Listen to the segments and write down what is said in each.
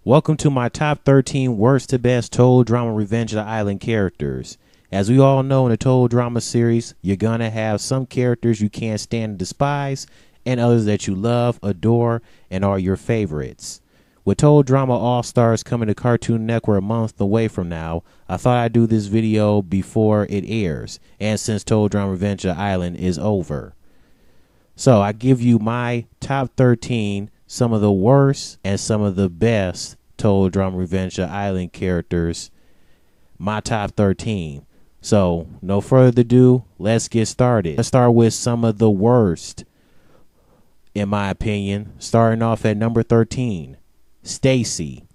Welcome to my top 13 worst to best Told Drama Revenge of the Island characters. As we all know in the Told Drama series, you're gonna have some characters you can't stand and despise, and others that you love, adore, and are your favorites. With Told Drama All-Stars coming to Cartoon Network a month away from now, I thought I'd do this video before it airs, and since Told Drama Revenge of the Island is over. So I give you my top 13, some of the worst and some of the best Told Drama Revenge of the Island characters, my top 13. So no further ado, let's get started. Let's start with some of the worst, in my opinion, starting off at number 13, Stacey.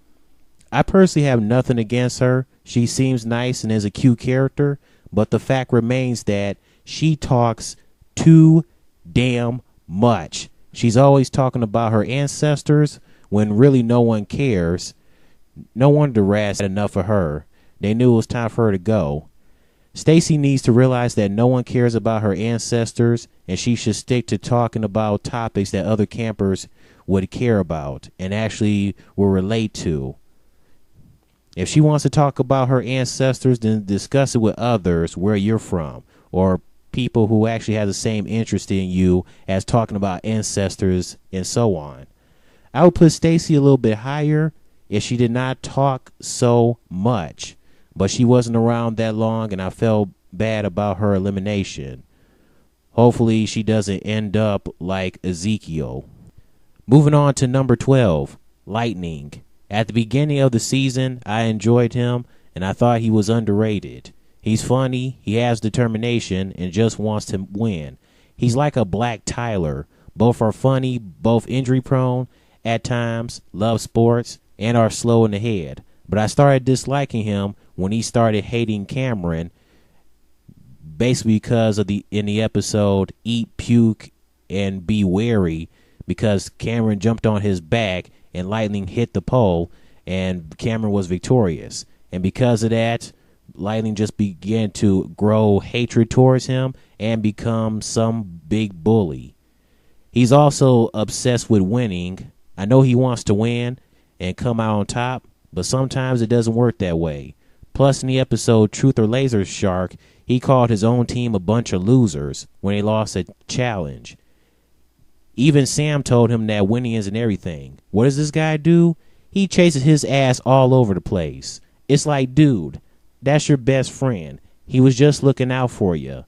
I personally have nothing against her. She seems nice and is a cute character, but the fact remains that she talks too damn much. She's always talking about her ancestors when really no one cares. No wonder Raz had enough of her. They knew it was time for her to go. Stacey needs to realize that no one cares about her ancestors, and she should stick to talking about topics that other campers would care about and actually will relate to. If she wants to talk about her ancestors, then discuss it with others where you're from, or people who actually have the same interest in you as talking about ancestors and so on. I would put Stacey a little bit higher if she did not talk so much, but she wasn't around that long and I felt bad about her elimination. Hopefully she doesn't end up like Ezekiel. Moving on to number 12, Lightning. At the beginning of the season, I enjoyed him and I thought he was underrated. He's funny, he has determination, and just wants to win. He's like a Black Tyler. Both are funny, both injury prone at times, love sports, and are slow in the head. But I started disliking him when he started hating Cameron, basically because of in the episode Eat, Puke, and Be Wary, because Cameron jumped on his back and Lightning hit the pole, and Cameron was victorious. And because of that, Lightning just began to grow hatred towards him and become some big bully. He's also obsessed with winning. I know he wants to win and come out on top, but sometimes it doesn't work that way. Plus, in the episode Truth or Laser Shark, he called his own team a bunch of losers when they lost a challenge. Even Sam told him that winning isn't everything. What does this guy do? He chases his ass all over the place. It's like, dude, that's your best friend. He was just looking out for you.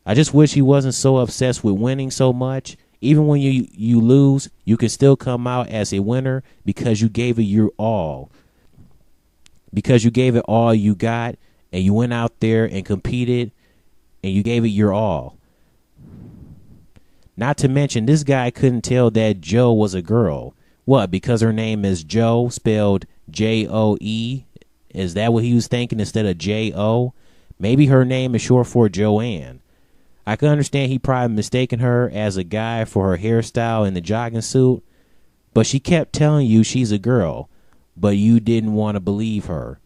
I just wish he wasn't so obsessed with winning so much. Even when you lose, you can still come out as a winner because you gave it your all. Because you gave it all you got, and you went out there and competed, and you gave it your all. Not to mention, this guy couldn't tell that Jo was a girl. What, because her name is Jo, spelled Joe? Is that what he was thinking instead of J-O? Maybe her name is short for Joanne. I can understand he probably mistaken her as a guy for her hairstyle and the jogging suit, but she kept telling you she's a girl, but you didn't want to believe her.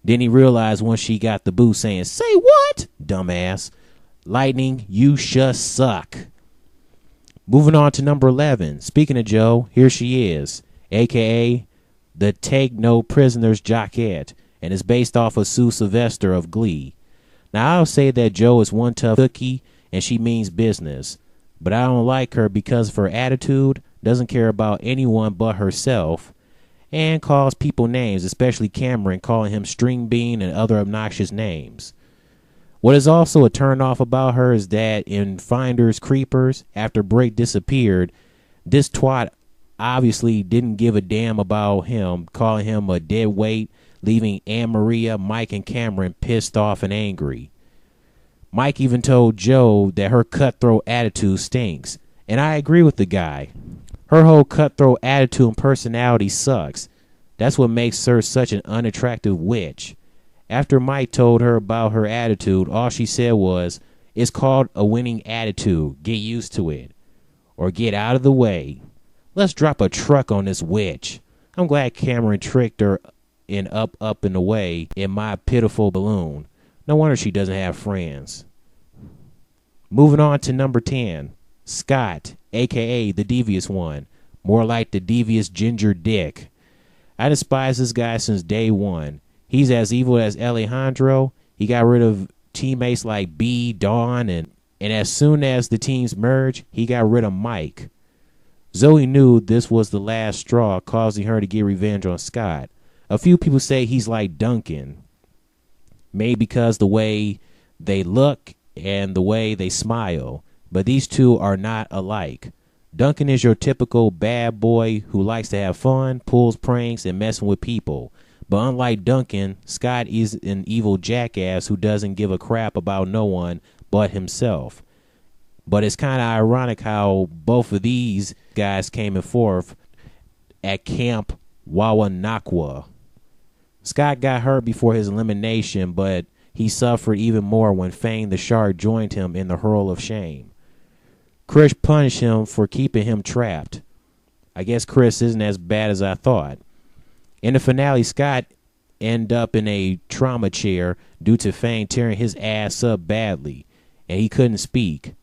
Then he realized once she got the boo saying, "Say what? Dumbass." Lightning, you just suck. Moving on to number 11. Speaking of Jo, here she is, a.k.a. the Take No Prisoners Jockette, and is based off of Sue Sylvester of Glee. Now, I'll say that Jo is one tough cookie, and she means business, but I don't like her because of her attitude, doesn't care about anyone but herself, and calls people names, especially Cameron, calling him String Bean and other obnoxious names. What is also a turn-off about her is that in Finders Creepers, after Brick disappeared, this twat obviously didn't give a damn about him, calling him a dead weight, leaving Anne Maria, Mike, and Cameron pissed off and angry. Mike even told Jo that her cutthroat attitude stinks, and I agree with the guy. Her whole cutthroat attitude and personality sucks. That's what makes her such an unattractive witch. After Mike told her about her attitude, all she said was, "It's called a winning attitude. Get used to it. Or get out of the way. Let's drop a truck on this witch." I'm glad Cameron tricked her in Up, Up, and Away in My Pitiful Balloon. No wonder she doesn't have friends. Moving on to number 10, Scott, a.k.a. the devious one. More like the devious ginger dick. I despise this guy since day one. He's as evil as Alejandro. He got rid of teammates like B, Dawn, and as soon as the teams merged, he got rid of Mike. Zoe knew this was the last straw, causing her to get revenge on Scott. A few people say he's like Duncan, maybe because the way they look and the way they smile, but these two are not alike. Duncan is your typical bad boy who likes to have fun, pulls pranks, and messing with people. But unlike Duncan, Scott is an evil jackass who doesn't give a crap about no one but himself. But it's kind of ironic how both of these guys came in fourth at Camp Wawanakwa. Scott got hurt before his elimination, but he suffered even more when Fang the Shark joined him in the hurl of shame. Chris punished him for keeping him trapped. I guess Chris isn't as bad as I thought. In the finale, Scott ended up in a trauma chair due to Fang tearing his ass up badly, and he couldn't speak.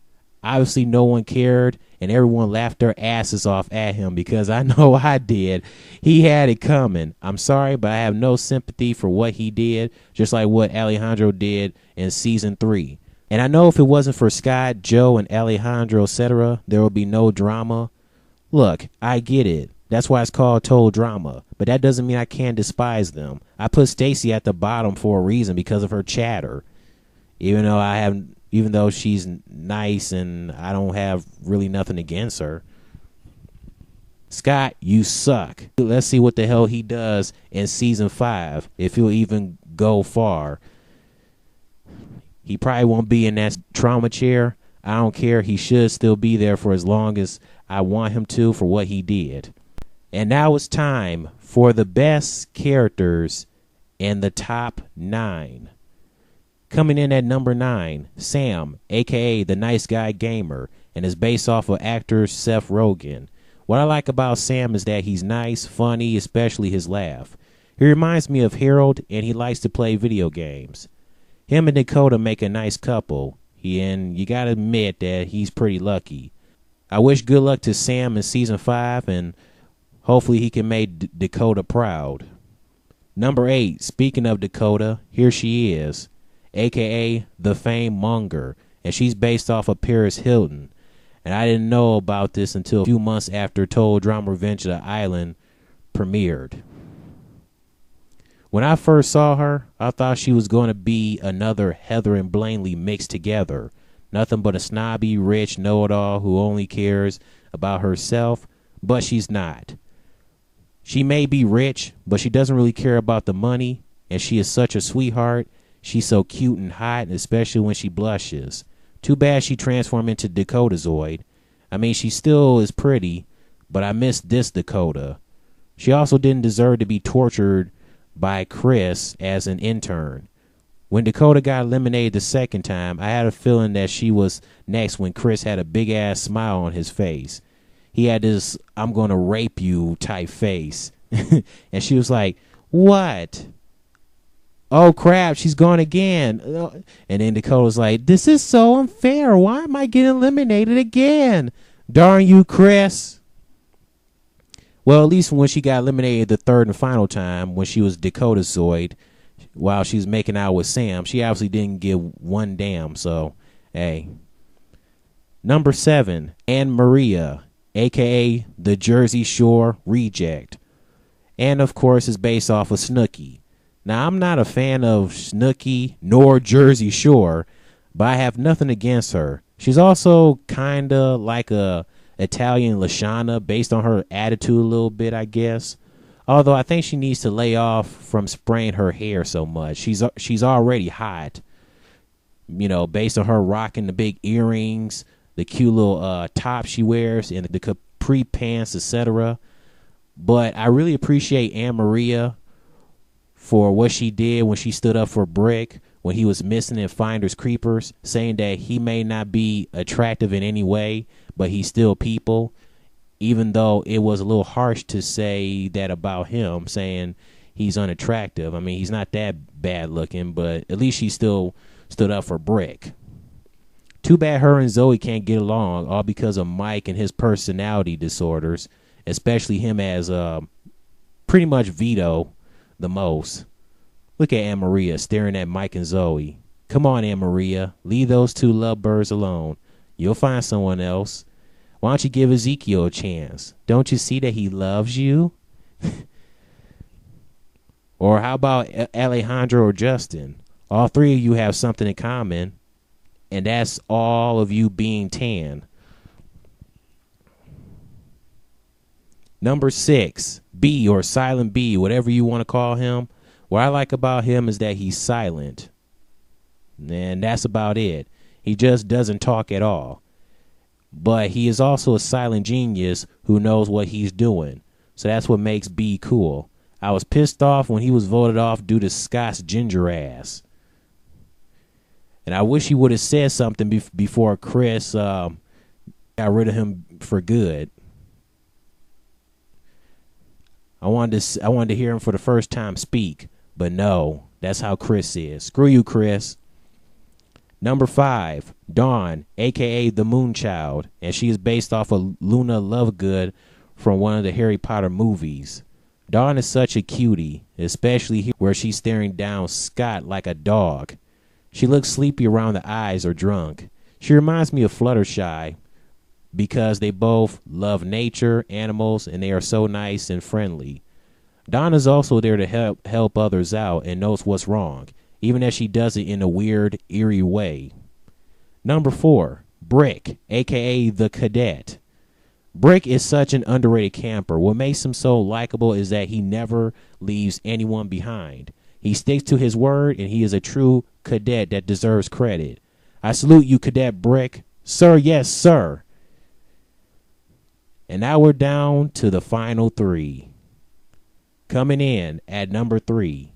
Obviously, no one cared, and everyone laughed their asses off at him because I know I did. He had it coming. I'm sorry, but I have no sympathy for what he did, just like what Alejandro did in Season 3. And I know if it wasn't for Scott, Joe, and Alejandro, etc., there would be no drama. Look, I get it. That's why it's called Told Drama. But that doesn't mean I can't despise them. I put Stacey at the bottom for a reason because of her chatter. Even though she's nice and I don't have really nothing against her. Scott, you suck. Let's see what the hell he does in Season 5, if he'll even go far. He probably won't be in that trauma chair. I don't care. He should still be there for as long as I want him to for what he did. And now it's time for the best characters in the top 9. Coming in at number 9, Sam, a.k.a. the Nice Guy Gamer, and is based off of actor Seth Rogen. What I like about Sam is that he's nice, funny, especially his laugh. He reminds me of Harold, and he likes to play video games. Him and Dakota make a nice couple, and you gotta admit that he's pretty lucky. I wish good luck to Sam in Season 5, and hopefully he can make Dakota proud. Number 8, speaking of Dakota, here she is, a.k.a. the Fame Monger, and she's based off of Paris Hilton. And I didn't know about this until a few months after Told Drama Revenge of the Island premiered. When I first saw her, I thought she was going to be another Heather and Blaney mixed together. Nothing but a snobby, rich know-it-all who only cares about herself, but she's not. She may be rich, but she doesn't really care about the money, and she is such a sweetheart. She's so cute and hot, and especially when she blushes. Too bad she transformed into Dakotazoid. I mean, she still is pretty, but I miss this Dakota. She also didn't deserve to be tortured by Chris as an intern. When Dakota got eliminated the second time, I had a feeling that she was next when Chris had a big-ass smile on his face. He had this "I'm gonna rape you" type face. And she was like, "What? Oh crap, she's gone again." And then Dakota was like, "This is so unfair. Why am I getting eliminated again? Darn you, Chris." Well, at least when she got eliminated the third and final time, when she was Dakotazoid, while she was making out with Sam, she obviously didn't give one damn. So, hey. Number 7, Anne Maria, a.k.a. the Jersey Shore Reject. And, of course, is based off of Snooki. Now, I'm not a fan of Snooki nor Jersey Shore, but I have nothing against her. She's also kind of like a Italian Lashana based on her attitude a little bit, I guess. Although I think she needs to lay off from spraying her hair so much. She's already hot, based on her rocking the big earrings, the cute little top she wears, and the capri pants, etc. But I really appreciate Anne Maria for what she did when she stood up for Brick when he was missing in Finders Creepers, saying that he may not be attractive in any way, but he's still people, even though it was a little harsh to say that about him, saying he's unattractive. I mean, he's not that bad looking, but at least she still stood up for Brick. Too bad her and Zoe can't get along, all because of Mike and his personality disorders, especially him as pretty much Vito the most. Look at Aunt Maria staring at Mike and Zoe. Come on, Aunt Maria. Leave those two lovebirds alone. You'll find someone else. Why don't you give Ezekiel a chance? Don't you see that he loves you? Or how about Alejandro or Justin? All three of you have something in common, and that's all of you being tan. Number 6, B, or Silent B, whatever you want to call him. What I like about him is that he's silent. And that's about it. He just doesn't talk at all. But he is also a silent genius who knows what he's doing. So that's what makes B cool. I was pissed off when he was voted off due to Scott's ginger ass. And I wish he would have said something before Chris got rid of him for good. I wanted to hear him for the first time speak, but no, that's how Chris is. Screw you, Chris. Number 5, Dawn, a.k.a. the Moonchild, and she is based off of Luna Lovegood from one of the Harry Potter movies. Dawn is such a cutie, especially here where she's staring down Scott like a dog. She looks sleepy around the eyes or drunk. She reminds me of Fluttershy because they both love nature, animals, and they are so nice and friendly. Dawn is also there to help others out and knows what's wrong, even as she does it in a weird, eerie way. Number 4, Brick, a.k.a. the Cadet. Brick is such an underrated camper. What makes him so likable is that he never leaves anyone behind. He sticks to his word, and he is a true cadet that deserves credit. I salute you, Cadet Brick. Sir, yes, sir. And now we're down to the final 3. Coming in at number 3,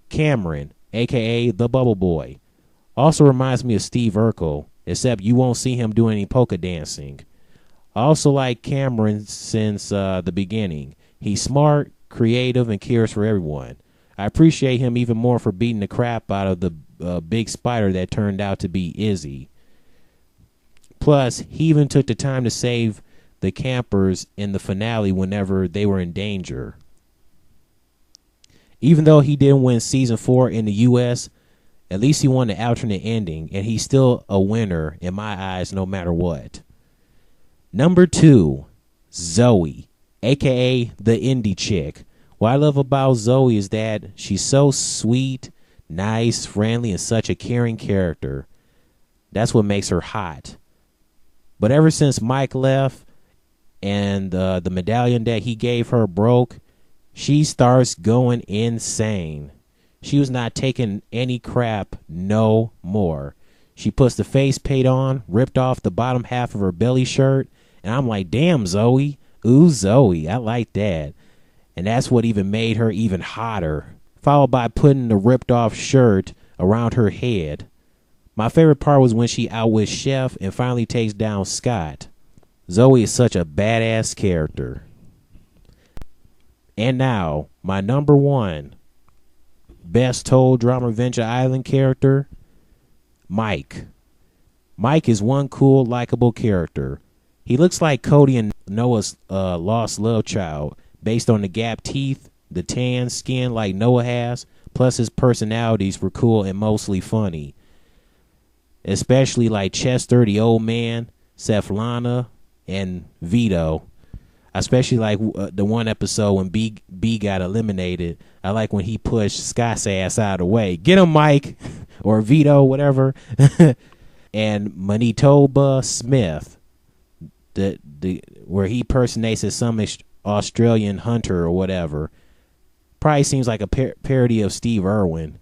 Cameron, a.k.a. the Bubble Boy. Also reminds me of Steve Urkel, except you won't see him doing any polka dancing. I also like Cameron since the beginning. He's smart, creative, and cares for everyone. I appreciate him even more for beating the crap out of the big spider that turned out to be Izzy. Plus, he even took the time to save the campers in the finale whenever they were in danger. Even though he didn't win season 4 in the U.S., at least he won the alternate ending, and he's still a winner in my eyes no matter what. Number 2, Zoe, a.k.a. the indie chick. What I love about Zoe is that she's so sweet, nice, friendly, and such a caring character. That's what makes her hot. But ever since Mike left and the medallion that he gave her broke, she starts going insane. She was not taking any crap no more. She puts the face paint on, ripped off the bottom half of her belly shirt, and I'm like, damn, Zoe. Ooh, Zoe, I like that. And that's what even made her even hotter, followed by putting the ripped off shirt around her head. My favorite part was when she outwits Chef and finally takes down Scott. Zoe is such a badass character. And now, my number 1 best told Drama Adventure Island character, Mike. Mike is one cool, likable character. He looks like Cody and Noah's lost love child, based on the gap teeth, the tan skin like Noah has, plus his personalities were cool and mostly funny. Especially like Chester, the old man, Cephalana, and Vito. I especially like the one episode when B got eliminated. I like when he pushed Scott's ass out of the way. Get him, Mike, or Vito, whatever. And Manitoba Smith, where he personates as some Australian hunter or whatever. Probably seems like a parody of Steve Irwin.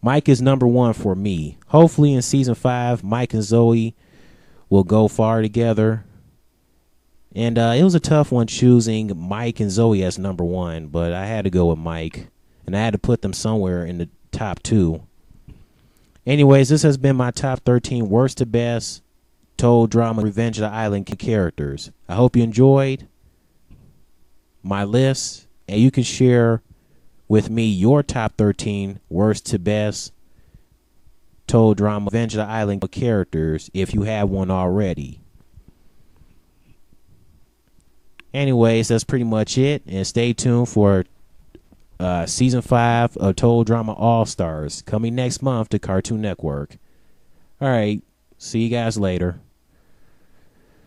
Mike is number 1 for me. Hopefully in season 5, Mike and Zoe will go far together. And it was a tough one choosing Mike and Zoe as number 1, but I had to go with Mike. And I had to put them somewhere in the top 2. Anyways, this has been my top 13 worst to best told drama Revenge of the Island characters. I hope you enjoyed my list, and you can share with me your top 13 worst to best told drama Revenge of the Island characters if you have one already. Anyways, that's pretty much it. And stay tuned for season 5 of Total Drama All Stars coming next month to Cartoon Network. All right. See you guys later.